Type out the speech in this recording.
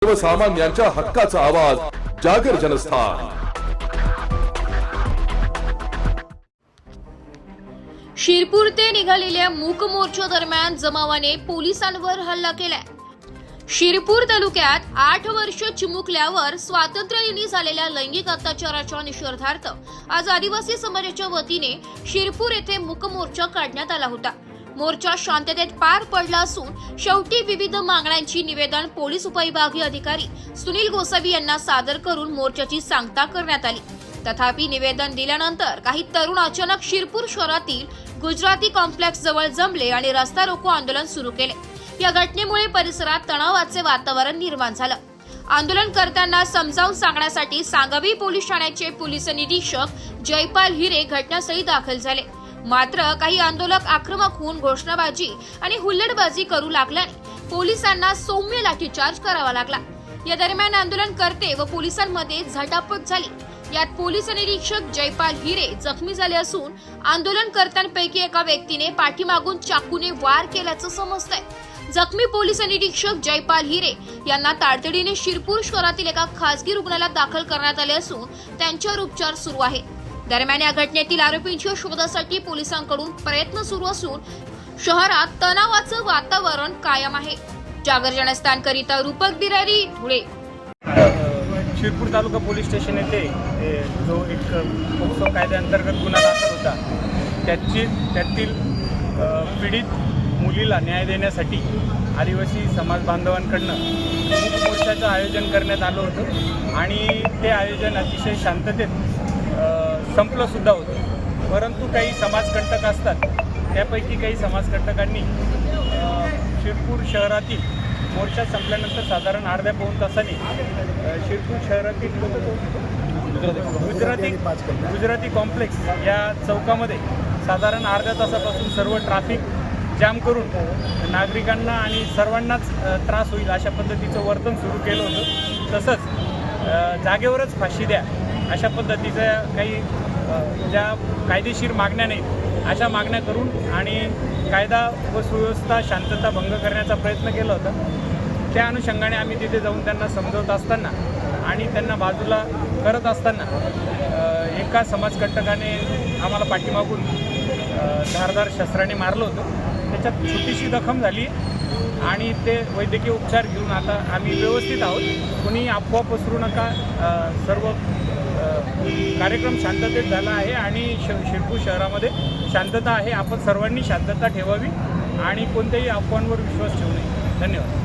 सर्वसामान्यांच्या हक्काचा आवाज जागर जनस्थान। शिरपूर ते निघालेल्या मूक मोर्चा दरम्यान जमावाने पोलिसांवर हल्ला केलाय। शिरपूर तालुक्यात 8 वर्ष चिमुकल्यावर स्वातंत्र्यदिनी झालेल्या लैंगिक अत्याचाराच्या निषेधार्थ आज आदिवासी समाजाच्या वतीने शिरपूर येथे मूक मोर्चा काढण्यात आला होता। मोर्चा शांततेत पार पडला असून शेवटी विविध मागण्यांची निवेदन पोलीस उपविभागीय अधिकारी सुनील गोसावी यांना सादर करून मोर्चाची सांगता करण्यात आली। तथापि निवेदन दिल्यानंतर काही तरुण अचानक शिरपूर शहरातील गुजराती कॉम्प्लेक्स जवळ जमले आणि रस्ता रोको आंदोलन सुरू केले। या घटनेमुळे परिसरात तणावाचे वातावरण निर्माण झालं। आंदोलनकर्त्यांना समजावून सांगण्यासाठी सांगवी पोलीस ठाण्याचे पोलीस निरीक्षक जयपाल हिरे घटनास्थळी दाखल झाले। मात्र काही आंदोलक आक्रमक होऊन घोषणाबाजी आणि हुल्लडबाजी करू लागल्याने पोलिसांना सौम्य लाठीचार्ज करावा लागला। या दरम्यान आंदोलनकर्ते व पोलिसांमध्ये झटापट झाली। यात पोलीस निरीक्षक जयपाल हिरे जखमी झाले असून आंदोलनकर्त्यांपैकी एका व्यक्तीने पाठीमागून चाकूने वार केल्याचं समजतंय। जखमी पोलीस निरीक्षक जयपाल हिरे यांना तातडीने शिरपूर शहरातील एका खासगी रुग्णालयात दाखल करण्यात आले असून त्यांच्यावर उपचार सुरू आहेत। दरम्यान या घटनेतील आरोपींच्या शोधासाठी पोलिसांकडून प्रयत्न सुरू असून शहरात तणावाचं वातावरण कायम आहे। जागर जनस्थानकरिता रूपक बिरारी, धुळे। शिरपूर तालुका पोलीस स्टेशन येथे जो एक पोक्सो कायद्याअंतर्गत गुन्हा दाखल होता त्यातील पीडित मुलीला न्याय देण्यासाठी आदिवासी समाज बांधवांकडनं मूक मोर्चाचं आयोजन करण्यात आलं होतं आणि ते आयोजन अतिशय शांततेत संपलं सुद्धा होतं। परंतु काही समाजकंटक असतात, त्यापैकी काही समाजकंटकांनी शिरपूर शहरातील मोर्चा संपल्यानंतर साधारण अर्ध्या पाऊण तासाने शिरपूर शहरातील गुजराती कॉम्प्लेक्स या चौकामध्ये साधारण अर्ध्या तासापासून सर्व ट्रॅफिक जाम करून नागरिकांना आणि सर्वांनाच त्रास होईल अशा पद्धतीचं वर्तन सुरू केलं होतं। तसंच जागेवरच फाशी द्या अशा पद्धतीच्या काही ज्या कायदेशीर मागण्या नाहीत अशा मागण्या करून आणि कायदा व सुव्यवस्था शांतता भंग करण्याचा प्रयत्न केला होता। त्या अनुषंगाने आम्ही तिथे जाऊन त्यांना समजवत असताना आणि त्यांना बाजूला करत असताना एका समाजकंटकाने आम्हाला पाठीमागून धारदार शस्त्राने मारलं होतं। त्याच्यात छोटीशी जखम झाली आणि ते वैद्यकीय उपचार घेऊन आता आम्ही व्यवस्थित आहोत। कोणी अफवा पसरू नका, सर्व कार्यक्रम शांततेत झाला आहे आणि शिरपूर शहरामध्ये शांतता आहे। आपण सर्वांनी शांतता ठेवावी आणि कोणत्याही अफवांवर विश्वास ठेवू नये। धन्यवाद।